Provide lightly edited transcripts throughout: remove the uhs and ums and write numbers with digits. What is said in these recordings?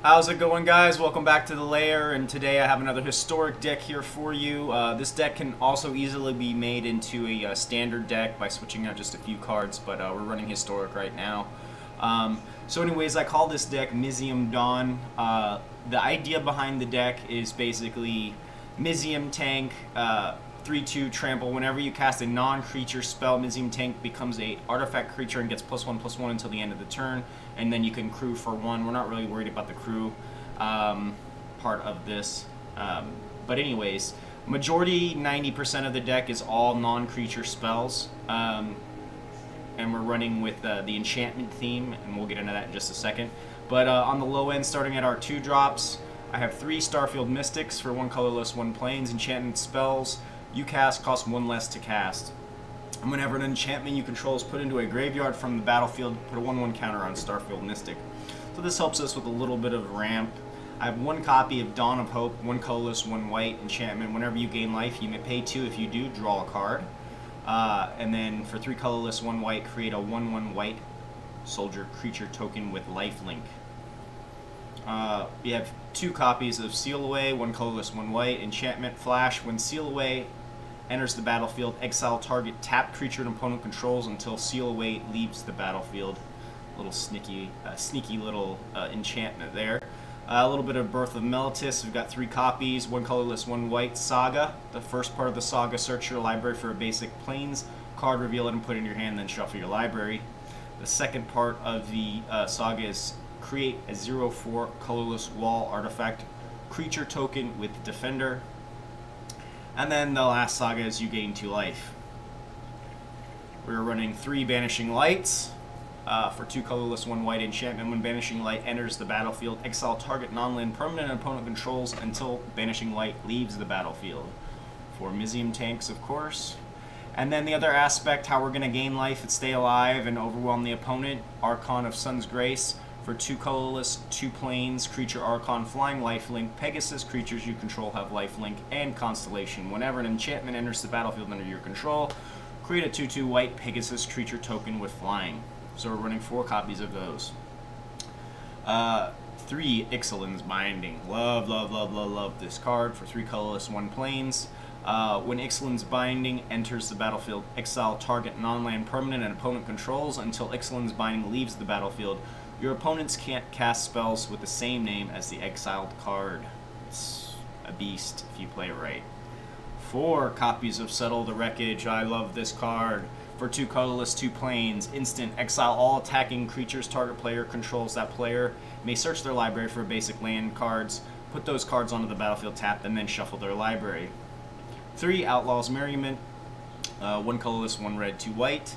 How's it going, guys? Welcome back to the lair, and today I have another historic deck here for you. This deck can also easily be made into a standard deck by switching out just a few cards, but we're running historic right now. So anyways, I call this deck Mizzium Dawn. The idea behind the deck is basically Mizzium tank, 3/2 trample. Whenever you cast a non-creature spell, Mizzium tank becomes a artifact creature and gets +1/+1 until the end of the turn, and then you can crew for 1. We're not really worried about the crew part of this, but anyways, majority 90% of the deck is all non-creature spells, and we're running with the enchantment theme, and we'll get into that in just a second. But on the low end, starting at our 2 drops, I have 3 Starfield Mystics for 1 colorless, 1 plains. Enchantment spells you cast cost 1 less to cast. And whenever an enchantment you control is put into a graveyard from the battlefield, put a 1/1 counter on Starfield Mystic. So this helps us with a little bit of ramp. I have 1 copy of Dawn of Hope, 1 colorless, 1 white enchantment. Whenever you gain life, you may pay 2. If you do, draw a card. And then for 3 colorless, 1 white, create a 1/1 white soldier creature token with lifelink. We have 2 copies of Seal Away, 1 colorless, 1 white enchantment. Flash: when Seal Away enters the battlefield, exile target tapped creature an opponent controls until Seal Away leaves the battlefield. A little sneaky little enchantment there. A little bit of Birth of Meletis. We've got 3 copies, 1 colorless, 1 white. Saga: the first part of the saga, search your library for a basic plains card, reveal it and put it in your hand, then shuffle your library. The second part of the saga is create a 0/4 colorless wall artifact creature token with defender. And then the last saga is you gain 2 life. We're running 3 Banishing Lights for 2 colorless, 1 white enchantment. When Banishing Light enters the battlefield, exile target non-land permanent and opponent controls until Banishing Light leaves the battlefield. For Mizzium tanks, of course. And then the other aspect, how we're going to gain life and stay alive and overwhelm the opponent, Archon of Sun's Grace. For 2 colorless, 2 plains, creature Archon, flying lifelink. Pegasus: creatures you control have lifelink, and Constellation. Whenever an enchantment enters the battlefield under your control, create a 2/2 white Pegasus creature token with flying. So we're running 4 copies of those. 3 Ixalan's Binding. Love this card for 3 colorless, 1 plains. When Ixalan's Binding enters the battlefield, exile target non-land permanent and opponent controls until Ixalan's Binding leaves the battlefield. Your opponents can't cast spells with the same name as the exiled card. It's a beast if you play it right. 4 copies of Settle the Wreckage. I love this card. For 2 colorless, 2 plains. Instant: exile all attacking creatures target player controls. That player may search their library for basic land cards, put those cards onto the battlefield tapped, and then shuffle their library. 3 Outlaw's Merriment. 1 colorless, 1 red, 2 white.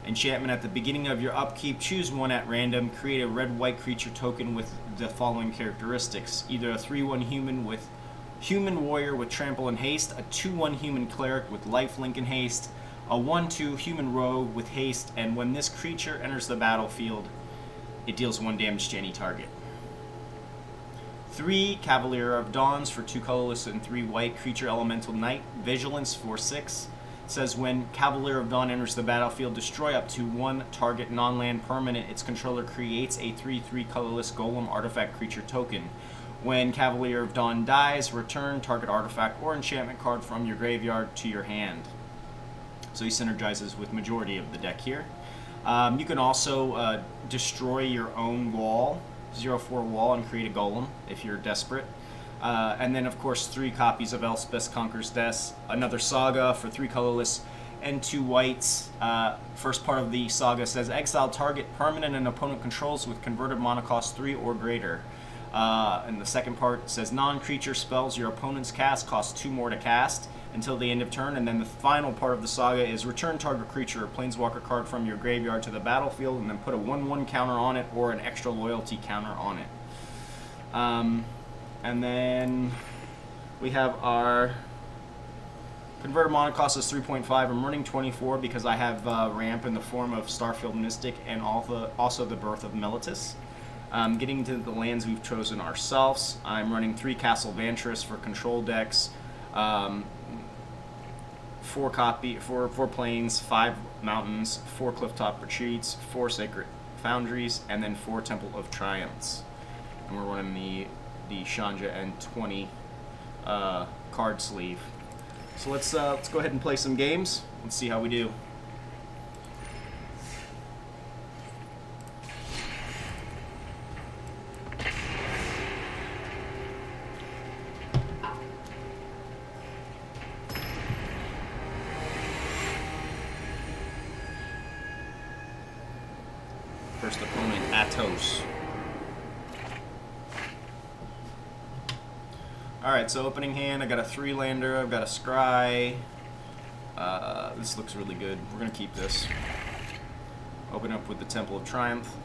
Enchantment: at the beginning of your upkeep, choose 1 at random, create a red-white creature token with the following characteristics. Either a 3/1 human warrior with trample and haste, a 2/1 human cleric with lifelink and haste, a 1/2 human rogue with haste, and when this creature enters the battlefield, it deals 1 damage to any target. 3 Cavalier of Dawns for 2 colorless and 3 white, creature elemental knight. Vigilance for 6. Says when Cavalier of Dawn enters the battlefield, destroy up to 1 target non-land permanent. Its controller creates a 3/3 colorless golem artifact creature token. When Cavalier of Dawn dies, return target artifact or enchantment card from your graveyard to your hand. So he synergizes with majority of the deck here. You can also destroy your own wall, 0/4 wall, and create a golem if you're desperate. And then, of course, 3 copies of Elspeth Conquers Death, another saga for 3 colorless and 2 whites. First part of the saga says exile target permanent and opponent controls with converted mana cost 3 or greater. And the second part says non-creature spells your opponent's cast cost 2 more to cast until the end of turn. And then the final part of the saga is return target creature or planeswalker card from your graveyard to the battlefield, and then put a 1/1 counter on it or an extra loyalty counter on it. And then we have our converted mana cost is 3.5. I'm running 24 because I have ramp in the form of Starfield Mystic and also the Birth of Meletis. Getting to the lands we've chosen ourselves, I'm running 3 Castle Vantress for control decks, 4 plains, 5 mountains, 4 clifftop retreats, 4 sacred foundries, and then 4 Temple of Triumphs. and we're running the Shanja N20 card sleeve. So let's go ahead and play some games. Let's see how we do. First opponent, Atos. Alright, so opening hand, I got a 3-lander, I've got a Scry. This looks really good. We're going to keep this. Open up with the Temple of Triumph.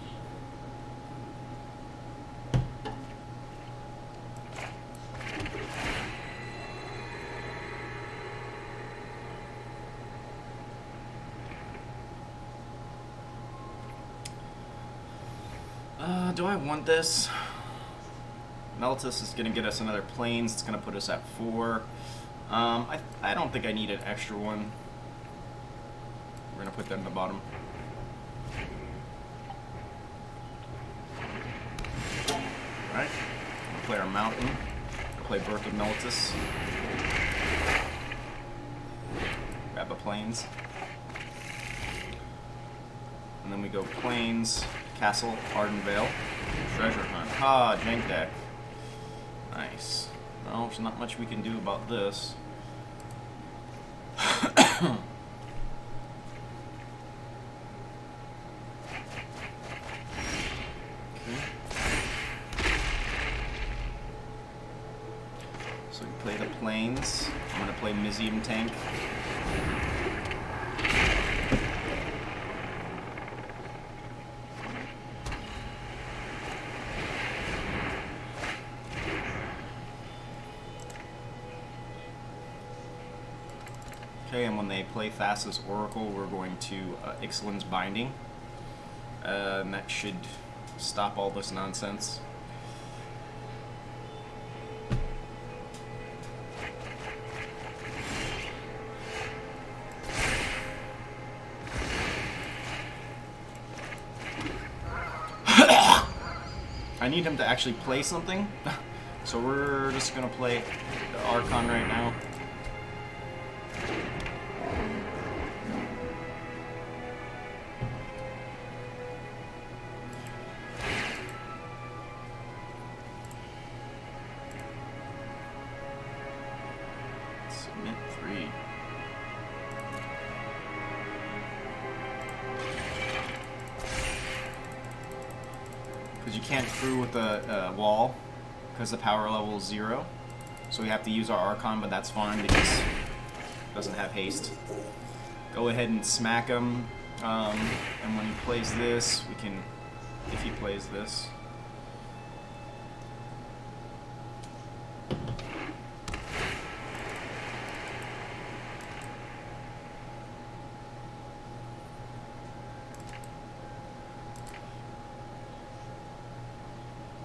Do I want this? Meltus is going to get us another planes. It's going to put us at 4. I don't think I need an extra one. We're going to put that in the bottom. Alright. We'll play our Mountain. We'll play Birth of Meltus. Grab a planes. And then we go planes, Castle, Ardenvale, Treasure Hunt. Ah, jank deck. Nice. Well, there's not much we can do about this. Okay. So we play the planes. I'm going to play Mizzium tank. Okay, and when they play Thassa's Oracle, we're going to Ixalan's Binding. And that should stop all this nonsense. I need him to actually play something, so we're just going to play the Archon right now. Submit 3. Because you can't through with the wall because the power level is 0. So we have to use our Archon, but that's fine because it doesn't have haste. Go ahead and smack him. And when he plays this, we can, if he plays this.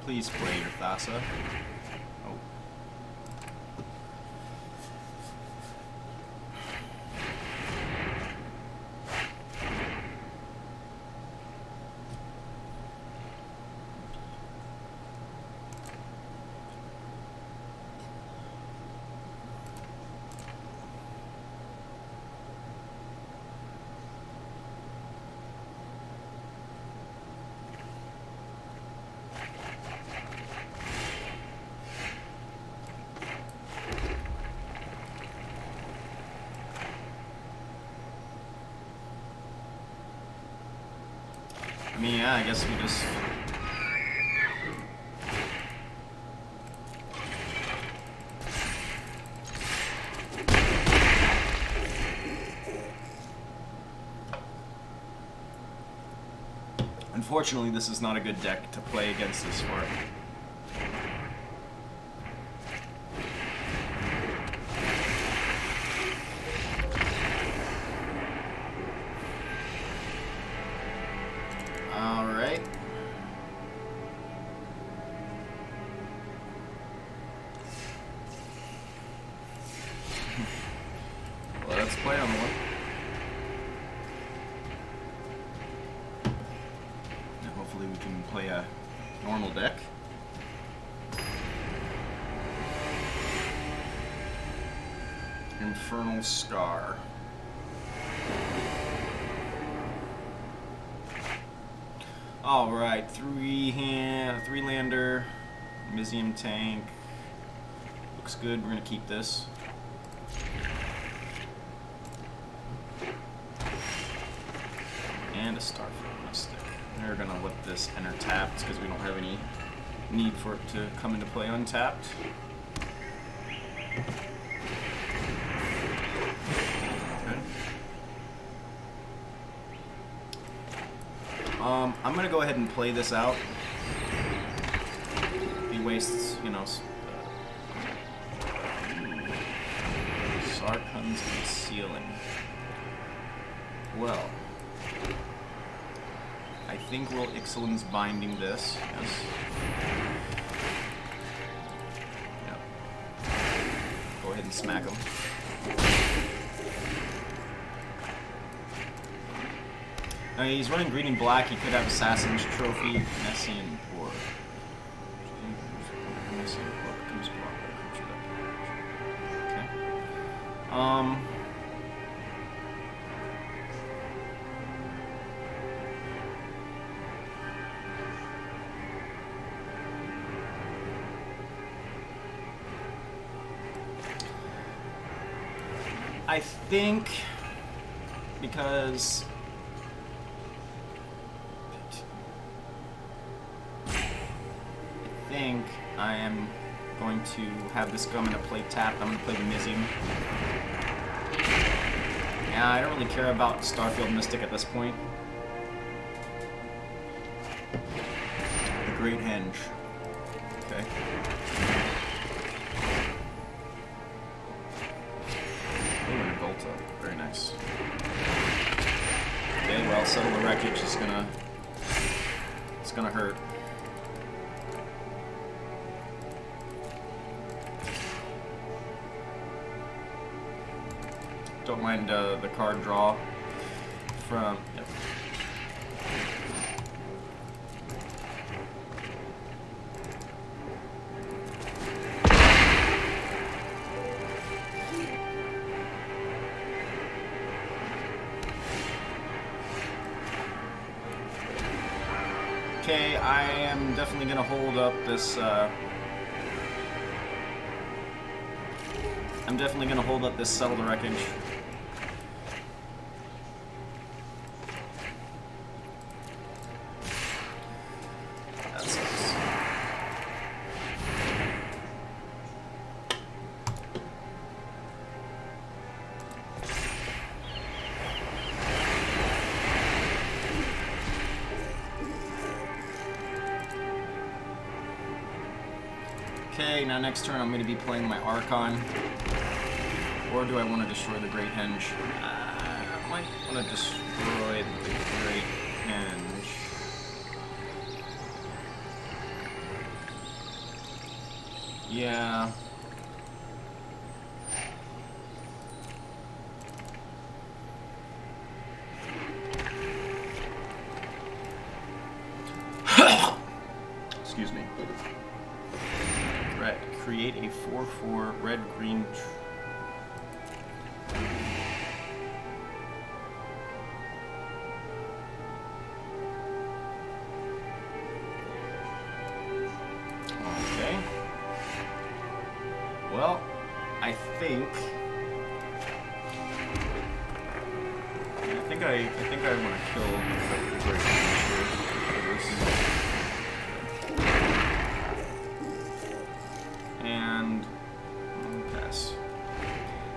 Please play your Thassa. Oh. I mean, yeah, I guess we just... Unfortunately, this is not a good deck to play against this for. Alright. Let's play on one. And hopefully we can play a normal deck. Infernal Scar. Alright, three lander, Mizzium tank. Looks good, we're gonna keep this. And a Starfield Mystic. We're gonna let this enter tapped because we don't have any need for it to come into play untapped. I'm gonna go ahead and play this out. He wastes, you know, Sarkhan's Concealing. Well, I think we'll Ixalan's Binding this, yes. Yep. Go ahead and smack him. He's running green and black. He could have Assassin's Trophy, Messian, or okay. I think because I am going to have this go. I'm going to play tapped. I'm going to play the Mizzium. Yeah, I don't really care about Starfield Mystic at this point. The Great Henge. Okay. Oh, and a Golta. Very nice. Okay, well, Settle the Wreckage is gonna... It's gonna hurt. Don't mind the card draw from... Yep. Okay, I am definitely going to hold up this... I'm definitely going to hold up this Settle the Wreckage. Okay, now next turn I'm going to be playing my Archon. Or do I want to destroy the Great Henge? I might want to destroy the Great Henge. Yeah. Excuse me. Right, create a 4/4 red-green. Okay. Well, I think I want to kill the Great Henge here. And pass.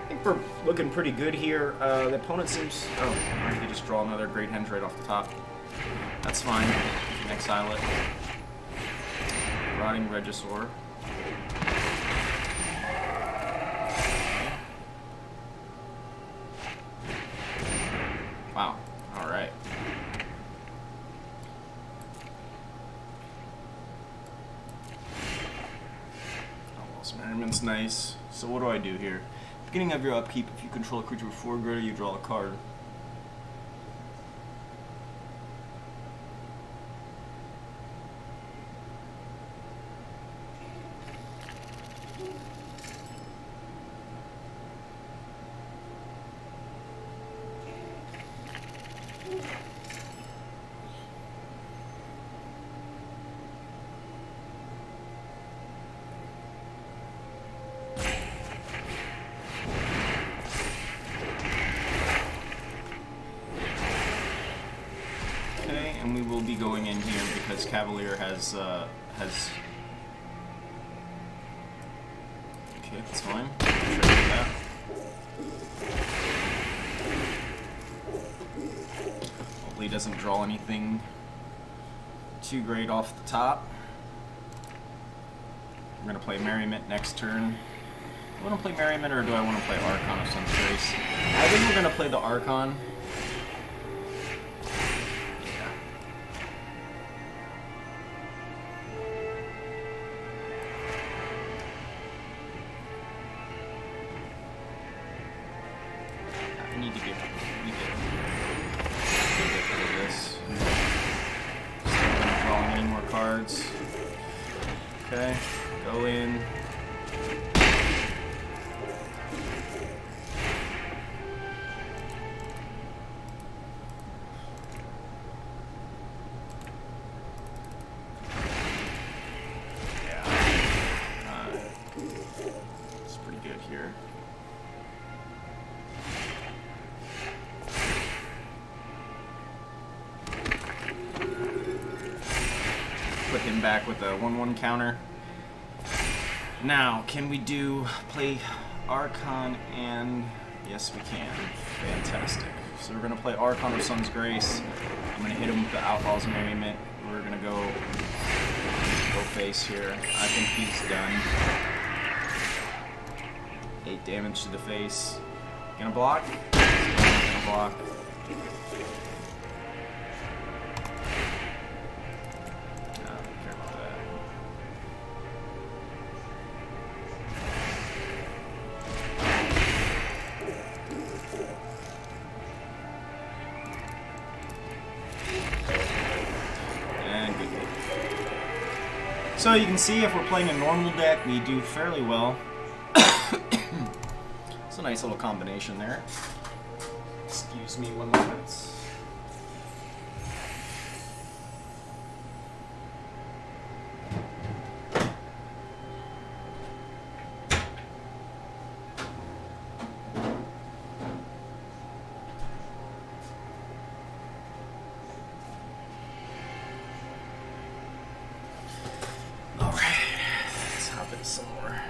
I think we're looking pretty good here. The opponent seems... Oh, I can just draw another Great Henge right off the top. That's fine. You can exile it. Rotting Regisaur. Wow. Alright. Merriman's nice. So what do I do here? Beginning of your upkeep, if you control a creature with 4 greater, you draw a card. will be going in here because Cavalier has. Okay, that's fine. That. Hopefully, he doesn't draw anything too great off the top. I'm gonna play Merriment next turn. Do I want to play Merriment or do I want to play Archon of Sun's Grace? I think we're gonna play the Archon. Okay, go in. Yeah. It's pretty good here. Put him back with a 1/1 counter. Now, can we play Archon and... Yes, we can. Fantastic. So we're going to play Archon of Sun's Grace. I'm going to hit him with the Outlaw's Merriment. We're going to go face here. I think he's done. 8 damage to the face. Gonna block? Gonna block. So you can see if we're playing a normal deck, we do fairly well. It's a nice little combination there. Excuse me 1 moment. Some more.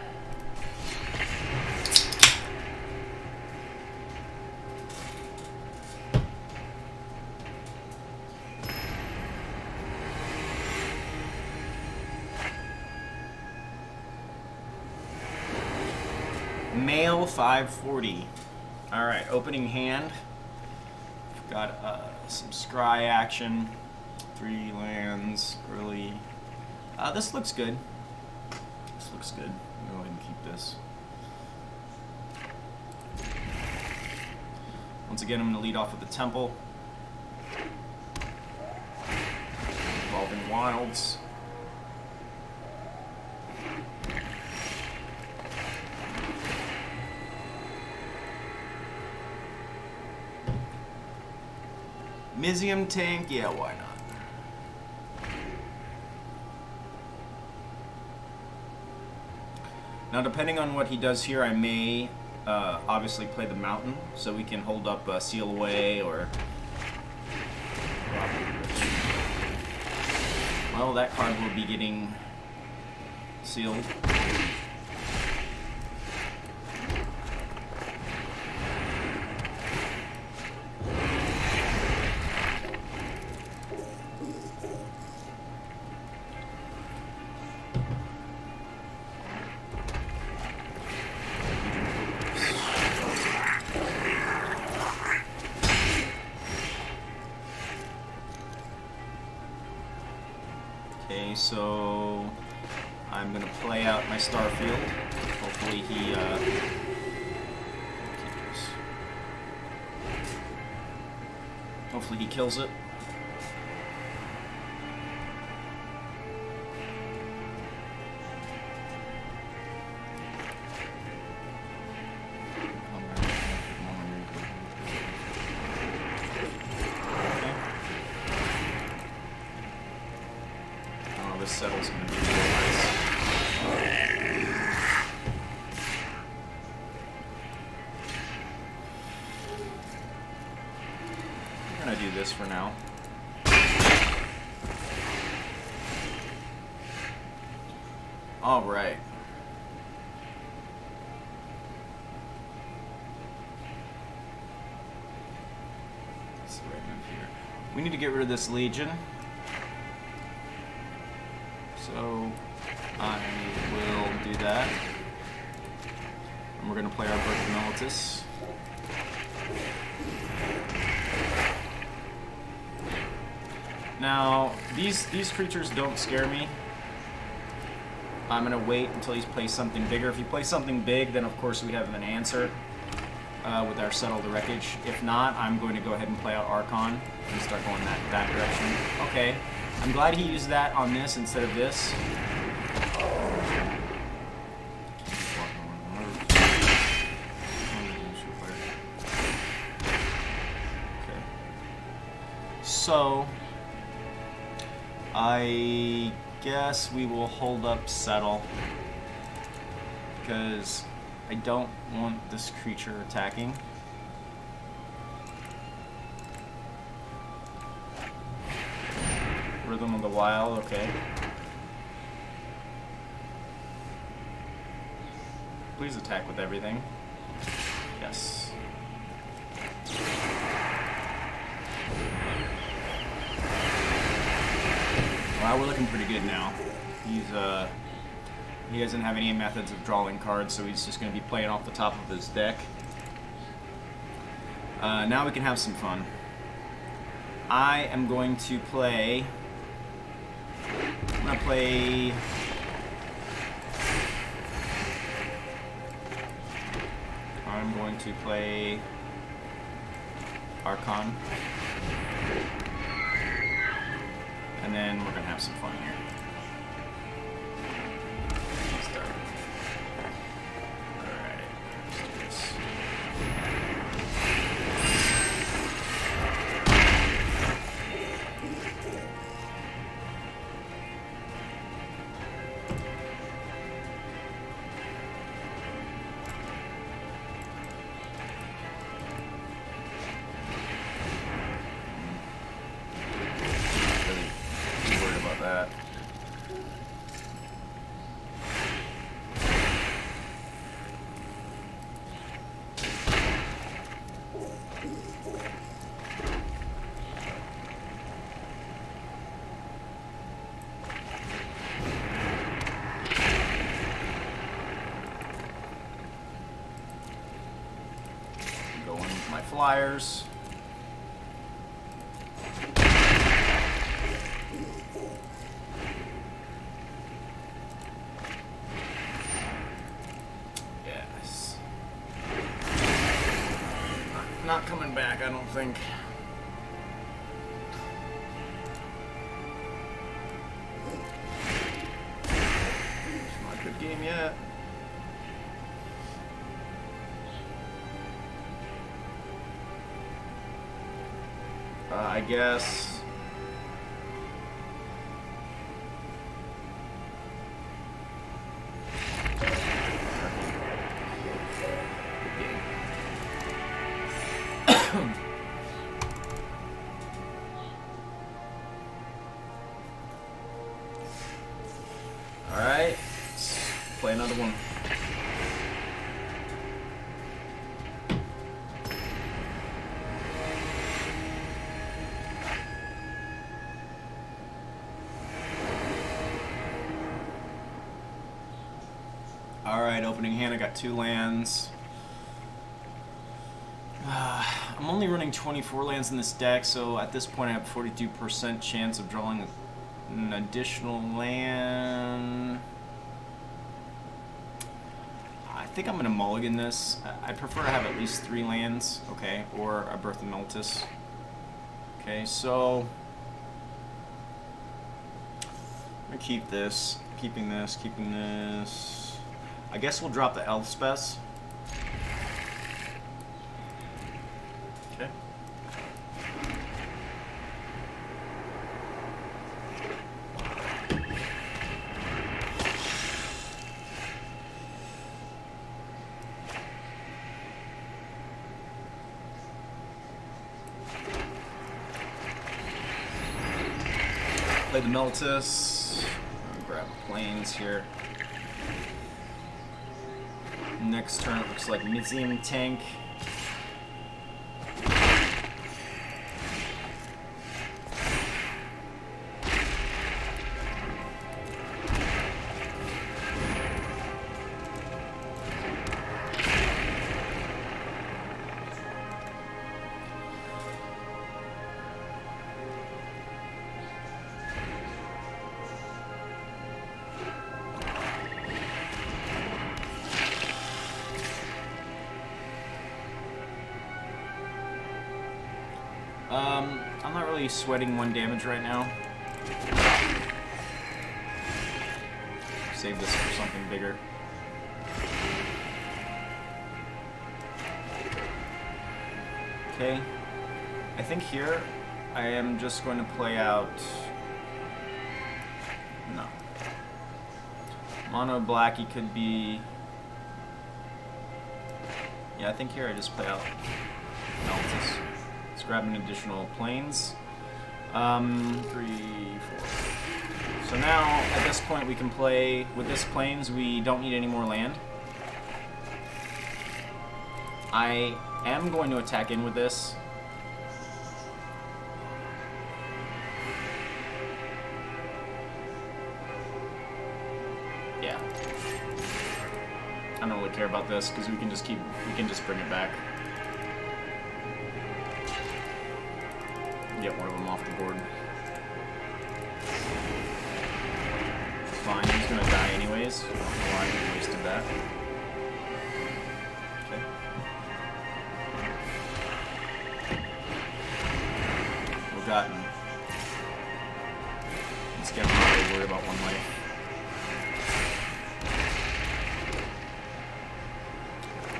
Male 540. All right, opening hand. We've got some scry action, 3 lands early. This looks good. Looks good. Go ahead and keep this. Once again, I'm going to lead off with the Temple. Evolving Wilds. Mizzium tank, yeah, why not? Now, depending on what he does here, I may obviously play the Mountain, so we can hold up Seal Away, or... Well, that card will be getting sealed. Okay, so I'm going to play out my Starfield. Hopefully he kills it. This settle's going to be real nice. We're going to do this for now. All right. That's the right move here. We need to get rid of this Legion. So I will do that. And we're going to play our Birth of Militus. Now, these creatures don't scare me. I'm going to wait until he plays something bigger. If he plays something big, then of course we have an answer with our Settle the Wreckage. If not, I'm going to go ahead and play out Archon and start going that direction. Okay, I'm glad he used that on this instead of this. Okay. So I guess we will hold up Settle because I don't want this creature attacking. Rhythm of the Wild, okay. Please attack with everything. Yes. Wow, we're looking pretty good now. He doesn't have any methods of drawing cards, so he's just going to be playing off the top of his deck. Now we can have some fun. I am going to play... I'm going to play Archon. And then we're going to have some fun here. Alright, let's do this. Flyers. Yes. Not coming back, I don't think. It's not a good game yet. I guess. All right, let's play another one. Alright, opening hand, I got 2 lands. I'm only running 24 lands in this deck, so at this point I have 42% chance of drawing an additional land. I think I'm going to mulligan this. I prefer to have at least 3 lands, okay, or a Birth of Militus. Okay, so I'm going to keep this, keeping this. I guess we'll drop the Elspeth. Okay. Play the Militus. Grab planes here. Next turn it looks like Mizzium tank. I'm not really sweating 1 damage right now. Save this for something bigger. Okay. I think here I am just going to play out... No. Mono Blackie could be... Yeah, I think here I just play out Meltus. Let's grab an additional planes. 3, 4. So now, at this point, we can play with this planes. We don't need any more land. I am going to attack in with this. Yeah. I don't really care about this because we can just bring it back. Get one of them off the board. Fine, he's gonna die anyways. I don't know why I wasted that. Okay. Forgotten. Let's get him not to worry about 1 life.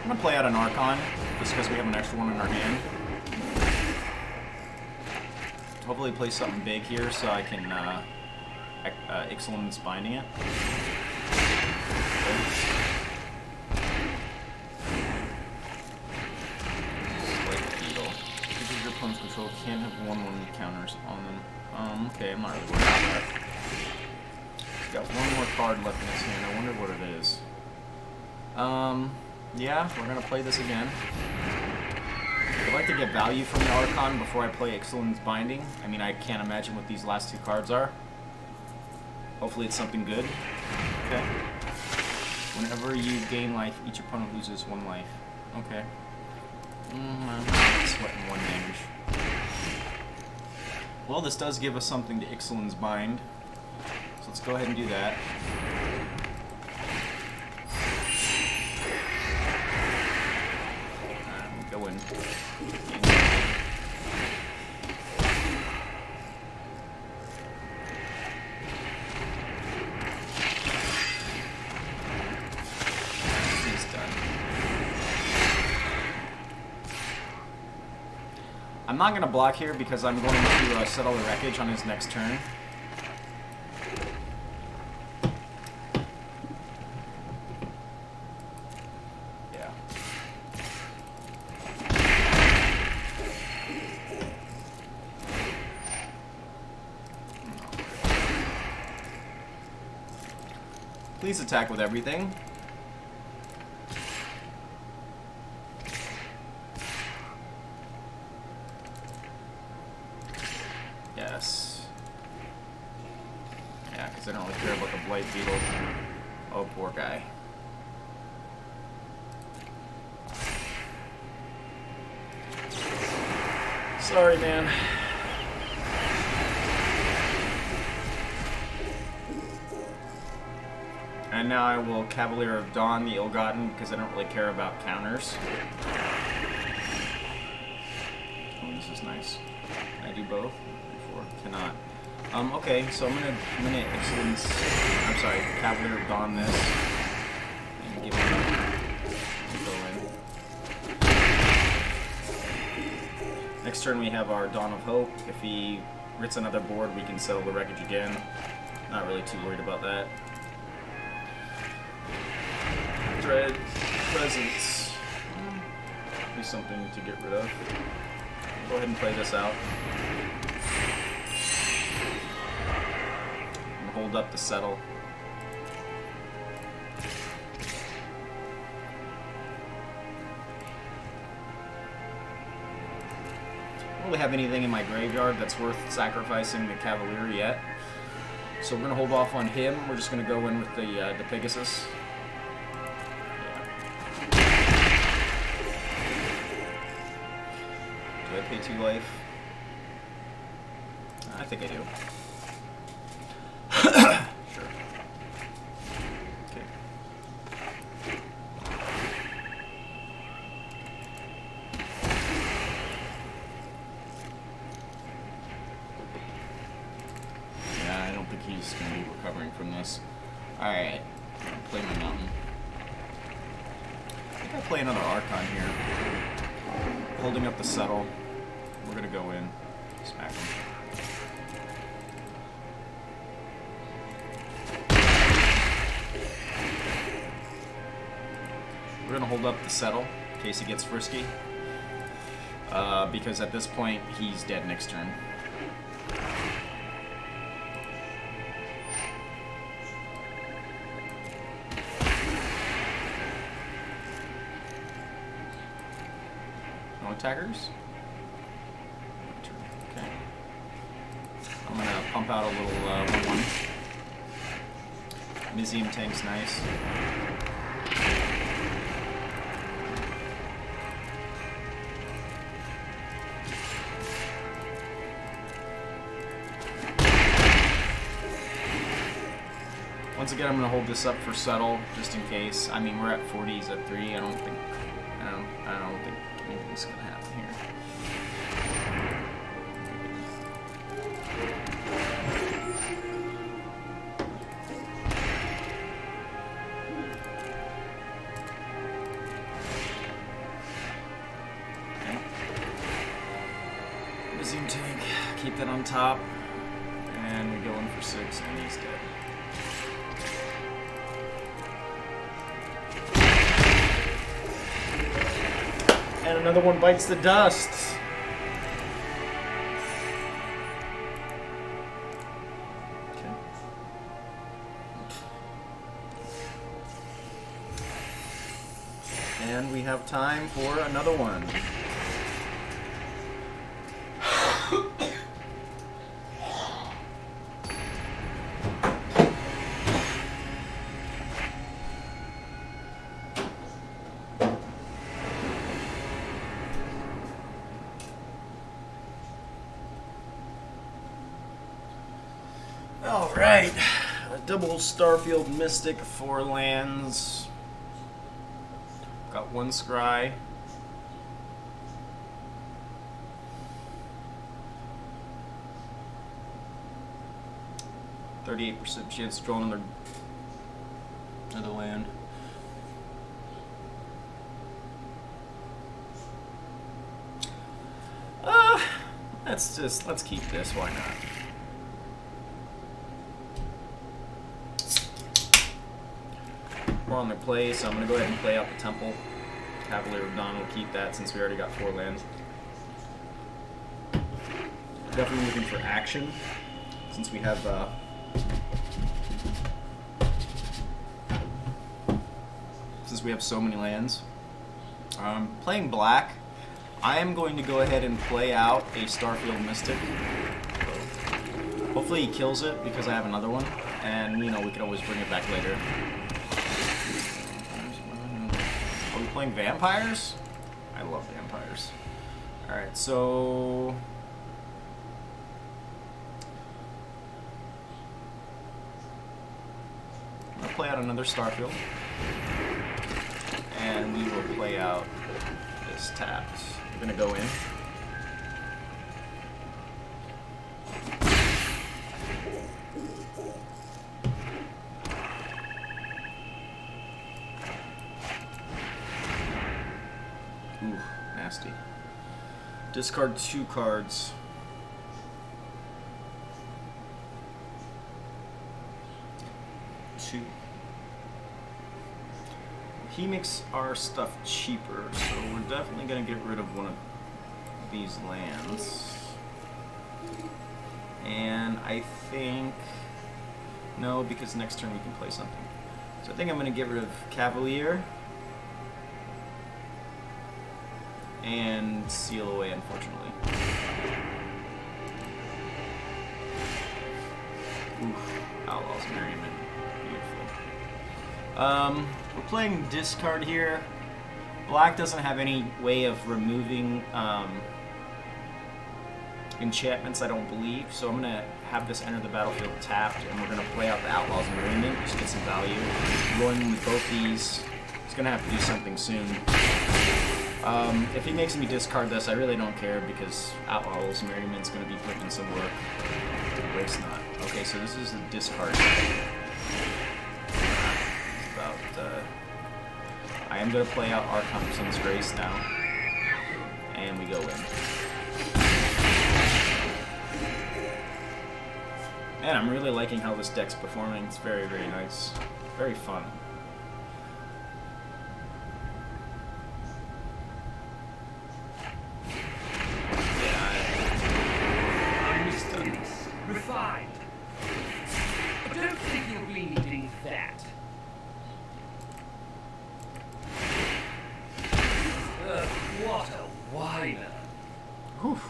I'm gonna play out an Archon, just because we have an extra one in our hand. Hopefully play something big here so I can Ixalan's binding it. Like Beetle. Because your opponent's control can't have 1/1 counters on them. Okay, I'm not really worried about that. He's got 1 more card left in his hand. I wonder what it is. Yeah, we're gonna play this again. I'd like to get value from the Archon before I play Ixalan's Binding. I mean, I can't imagine what these last 2 cards are. Hopefully it's something good. Okay. Whenever you gain life, each opponent loses 1 life. Okay. I'm sweating 1 damage. Well, this does give us something to Ixalan's Bind. So let's go ahead and do that. Go in. He's done. I'm not going to block here because I'm going to settle the wreckage on his next turn. Please attack with everything. Yes. Yeah, because I don't really care about the Blight Beetle. Oh, poor guy. Sorry, man. And now I will Cavalier of Dawn the Ill-Gotten because I don't really care about counters. Oh, this is nice. Can I do both? Before cannot. Okay, so I'm gonna Ixalan's. I'm sorry, Cavalier of Dawn this and give it go in. Next turn we have our Dawn of Hope. If he writs another board, we can settle the wreckage again. Not really too worried about that. Dread Presence. Be something to get rid of. Go ahead and play this out. And hold up to settle. really have anything in my graveyard that's worth sacrificing the Cavalier yet. So we're going to hold off on him. We're just going to go in with the Pegasus. Do I pay 2 life? I think I do. Sure. Okay. Yeah, I don't think he's going to be recovering from this. Alright. Play my mountain. I think I play another Archon here. Holding up the settle. We're going to go in. Smack him. We're going to hold up the settle in case he gets frisky. Because at this point, he's dead next turn. No attackers? Okay. I'm going to pump out a little 1/1. Mizzium tank's nice. Once again, I'm going to hold this up for settle, just in case. I mean, we're at 40, he's at 3. I don't think anything's going to happen here. Okay. Mizzium tank, keep that on top. And we go in for 6, and he's dead. And another one bites the dust. Okay. And we have time for another one. Alright, a double Starfield Mystic, 4 lands. Got 1 scry. %38 chance to draw another land. Let's keep this, why not? We're on their play, so I'm going to go ahead and play out the Temple. Cavalier of Dawn will keep that since we already got 4 lands. Definitely looking for action since we have so many lands. Playing black, I am going to go ahead and play out a Starfield Mystic. Hopefully he kills it because I have another one, and you know we can always bring it back later. Are we playing vampires? I love vampires. Alright, so... I'm going to play out another Starfield. And we will play out this tapped. We're going to go in. Ooh, nasty. Discard 2 cards. He makes our stuff cheaper, so we're definitely going to get rid of one of these lands. And I think... no, because next turn we can play something. So I think I'm going to get rid of Cavalier. And seal away, unfortunately. Oof. Outlaw's Merriment. Beautiful. We're playing discard here. Black doesn't have any way of removing enchantments, I don't believe, so I'm going to have this enter the battlefield tapped, and we're going to play out the Outlaw's Merriment, just get some value. Going with both these, he's going to have to do something soon. If he makes me discard this, I really don't care, because Outlaw's Merriment's going to be put in some work. Waste not. Okay, so this is a discard. I am going to play out Archon's Grace now, and we go in. Man, I'm really liking how this deck's performing. It's very, very nice. Very fun. Refined. I don't think you'll be needing that. What a whiner. Whew.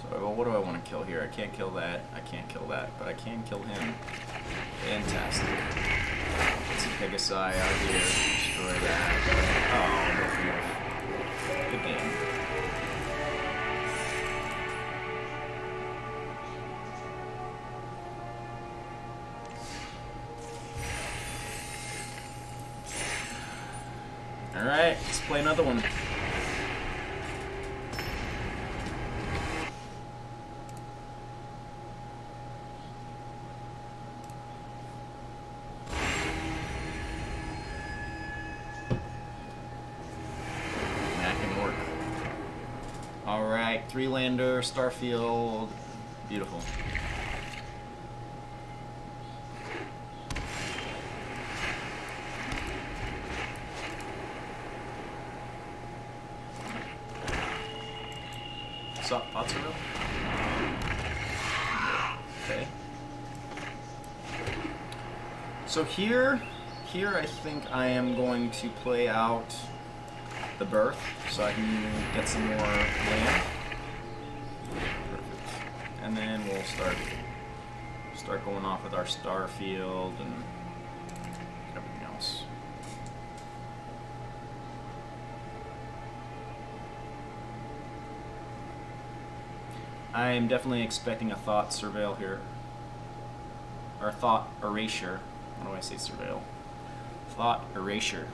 So, what do I want to kill here? I can't kill that. I can't kill that, but I can kill him. Fantastic. Let's see Pegasi out here. Destroy that. Oh, good game. Alright, let's play another one. That can work. Alright, 3-lander, Starfield. Beautiful. What's up, Potsero? Okay. So here I think I am going to play out the Birth, so I can get some more land. Perfect. And then we'll start going off with our Starfield and everything else. I am definitely expecting a Thought Surveil here. Or Thought Erasure. Why do I say Surveil? Thought Erasure.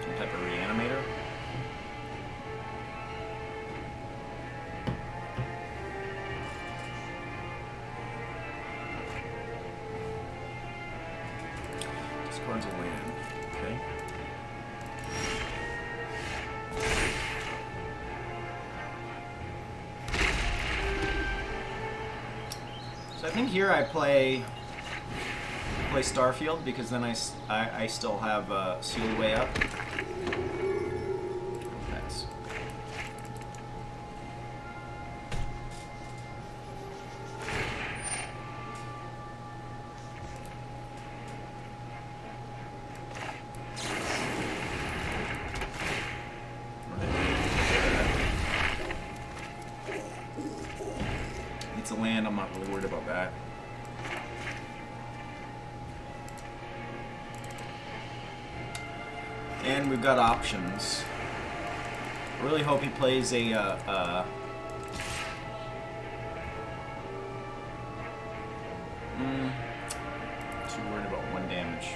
Some type of reanimator. Discards a land. Okay. So I think here I play Starfield, because then I still have Sealed Way up. Nice. It's a land, I'm not really worried about that. And we've got options. I really hope he plays a too worried about 1 damage.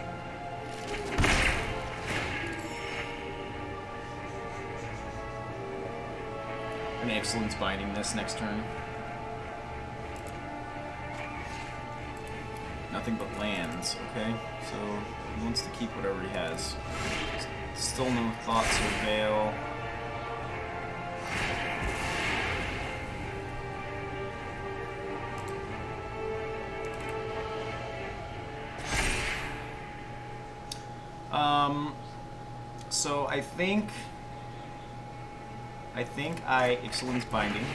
An Excellence Binding this next turn. Nothing but lands, okay? So he wants to keep whatever he has. Still no Thought Surveil. So I think I Excellence Binding.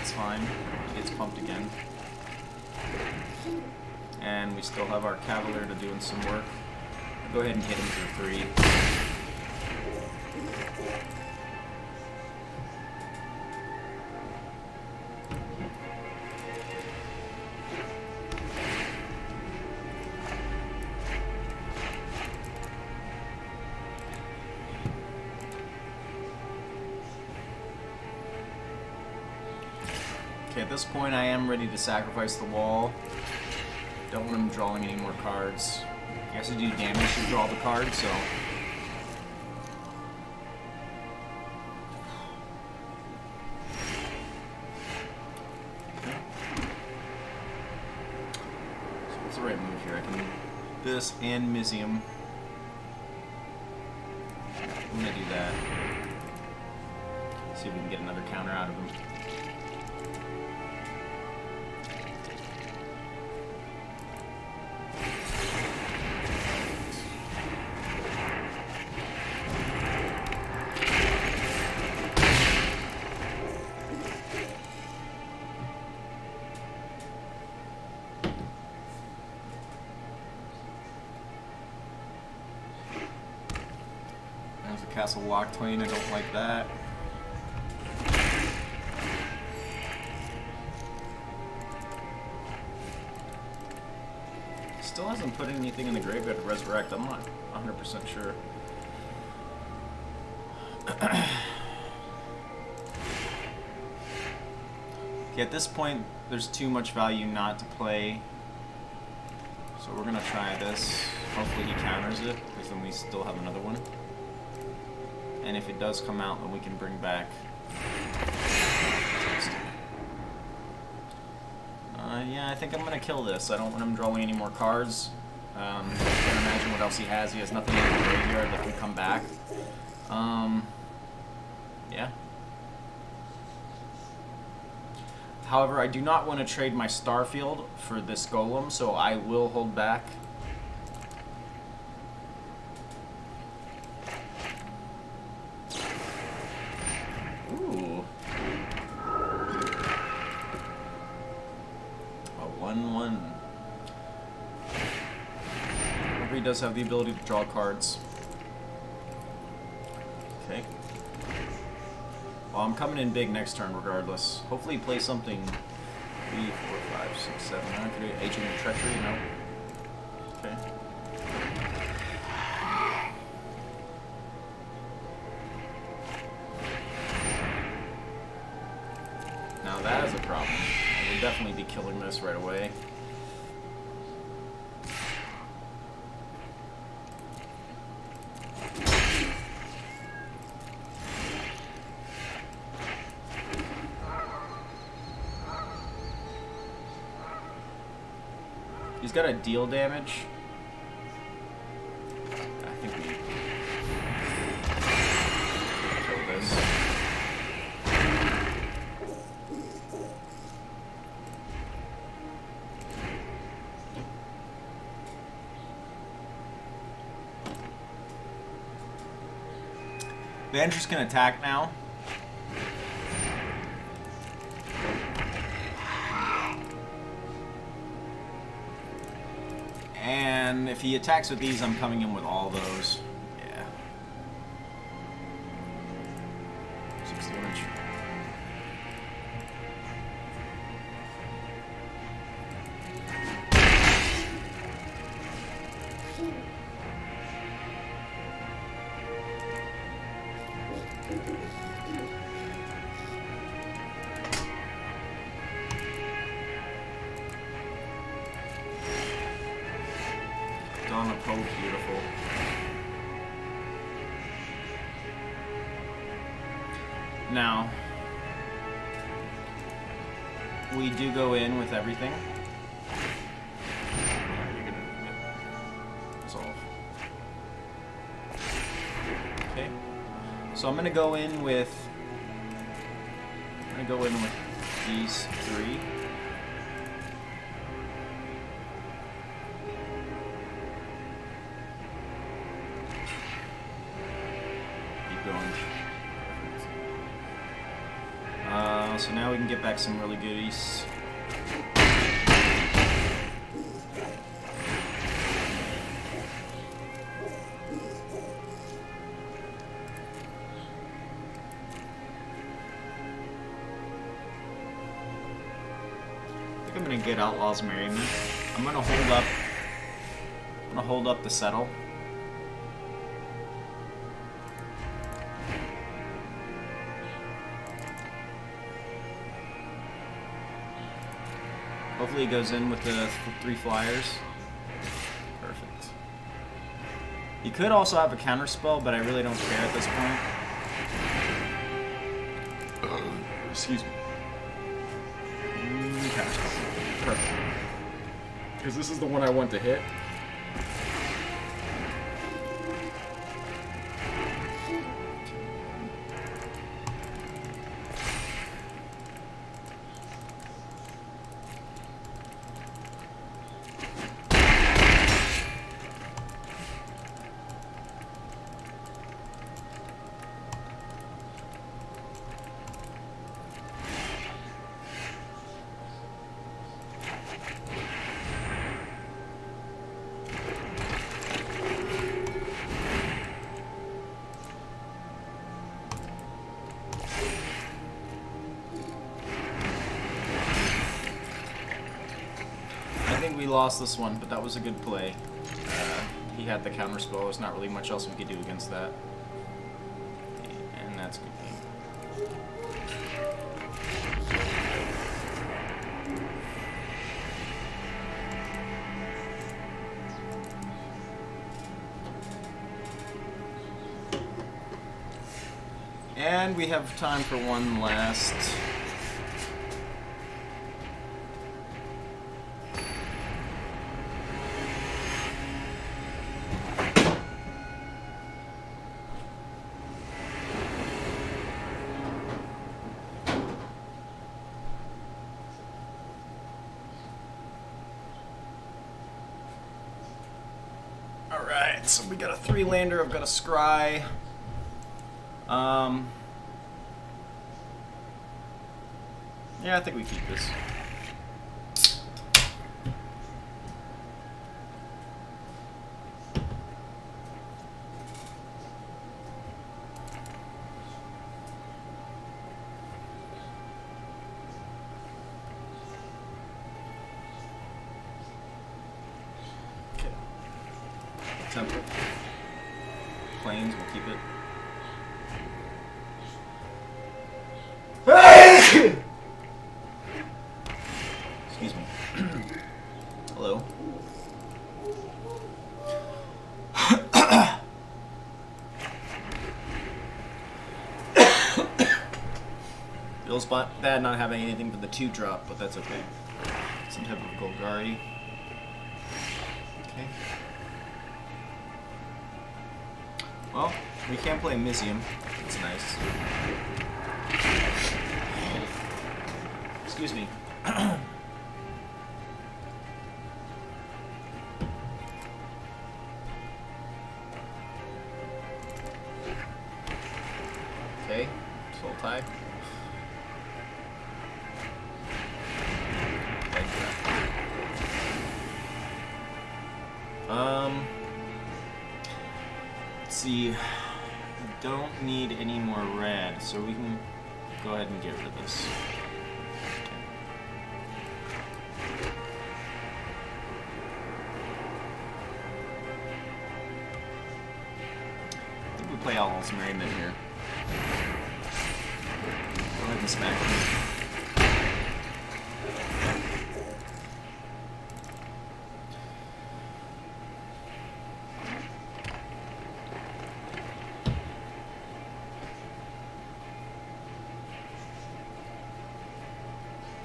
That's fine. He gets pumped again. And we still have our Cavalier to doing some work. I'll go ahead and hit him for 3. Okay, at this point I am ready to sacrifice the wall. Don't want him drawing any more cards. He has to do damage to draw the card, so... So what's the right move here? I can do this and Mizzium. I'm gonna do that. See if we can get another counter out of him. There's a Castle Locked-Twain, I don't like that. Still hasn't put anything in the graveyard to resurrect, I'm not 100% sure. Okay, at this point, there's too much value not to play. So we're gonna try this. Hopefully he counters it, because then we still have another one. And if it does come out, then we can bring back... yeah, I think I'm gonna kill this. I don't want him drawing any more cards. I can't imagine what else he has. He has nothing in the graveyard that can come back. Yeah. However, I do not want to trade my Starfield for this Golem, so I will hold back. Ooh. A 1/1. He does have the ability to draw cards. Okay. Well, I'm coming in big next turn regardless. Hopefully he plays something 3, 4, 5, 6, 7, 9. Could be Agent of Treachery? No. Okay. Now that is a problem. I will definitely be killing this right away. He's got to deal damage. I think we kill this. The Entrance can attack now. And if he attacks with these, I'm coming in with all those. Yeah. 6 damage. On the Pope, beautiful. Now, we do go in with everything. You're gonna resolve. Okay. So I'm gonna go in with these 3. So now we can get back some really goodies. I think I'm gonna get Outlaw's Merriment. I'm gonna hold up the settle. Hopefully he goes in with the 3 flyers. Perfect. He could also have a counter spell, but I really don't care at this point. Excuse me. Counter spell. Perfect. Because this is the one I want to hit. We lost this one, but that was a good play. He had the counter spell. There's not really much else we could do against that. And that's good game. And we have time for one last. Alright, so we got a 3-lander, I've got a scry. Yeah, I think we keep this. Temple. Planes, we'll keep it. Excuse me. Hello. Feels bad not having anything for the 2-drop, but that's okay. Some type of Golgari. Okay. Well, we can't play Mizzium. That's nice. Excuse me. Okay, soul tie. Let's see. We don't need any more red, so we can go ahead and get rid of this. I think we play Outlaw's Merriment here. Go ahead and smack him.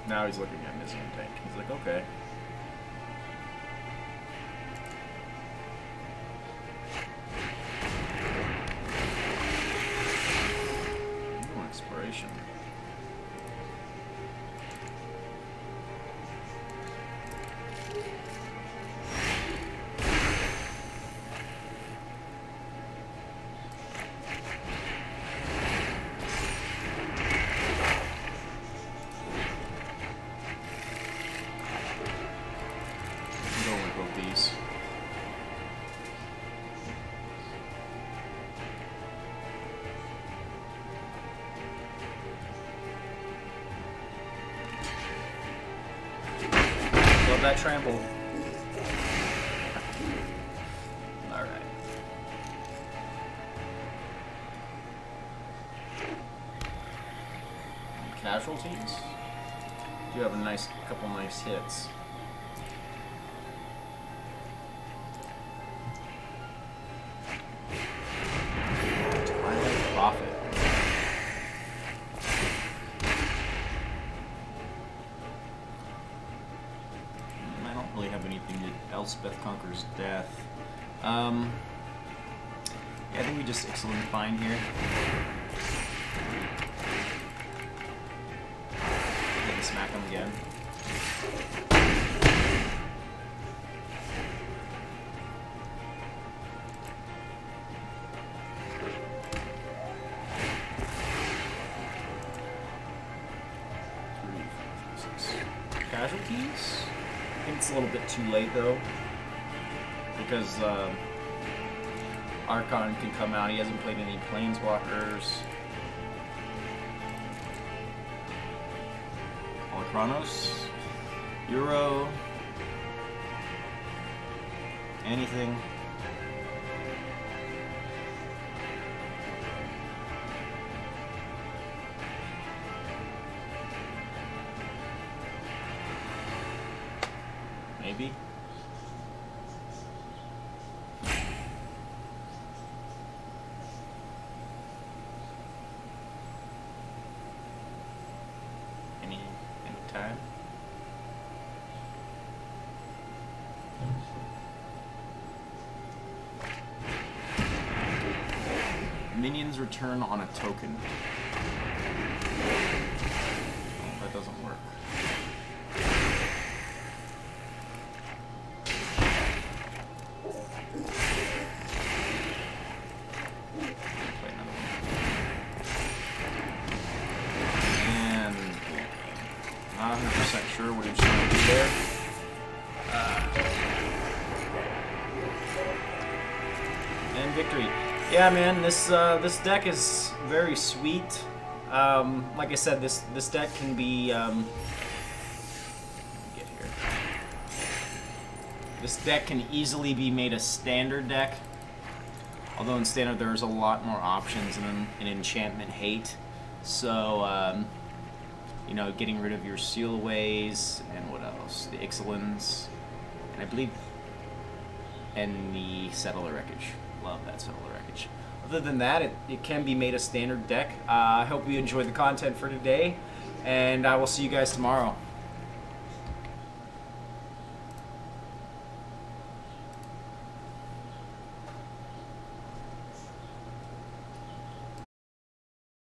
Now he's looking at Mizzium tank. He's like, okay. Ooh, exploration. Love that trample. Alright. Casualties? Do have a couple nice hits. Profit. I don't really have anything that Elspeth Conquers Death. Yeah, I think we just excellent fine here. Maybe smack him again. Casualties? I think it's a little bit too late though, because Archon can come out. He hasn't played any Planeswalkers. Holocronos, Euro, anything. Maybe. Anytime. Minions return on a token. Oh, that doesn't work. Not 100% sure what he was trying to do there. And victory. Yeah, man, this deck is very sweet. Like I said, this deck can be get here. This deck can easily be made a standard deck. Although in standard there's a lot more options in enchantment hate. So you know, getting rid of your sealaways, and what else? The Ixalans, and I believe, and the Settler Wreckage. Love that Settler Wreckage. Other than that, it can be made a standard deck. I hope you enjoyed the content for today, and I will see you guys tomorrow.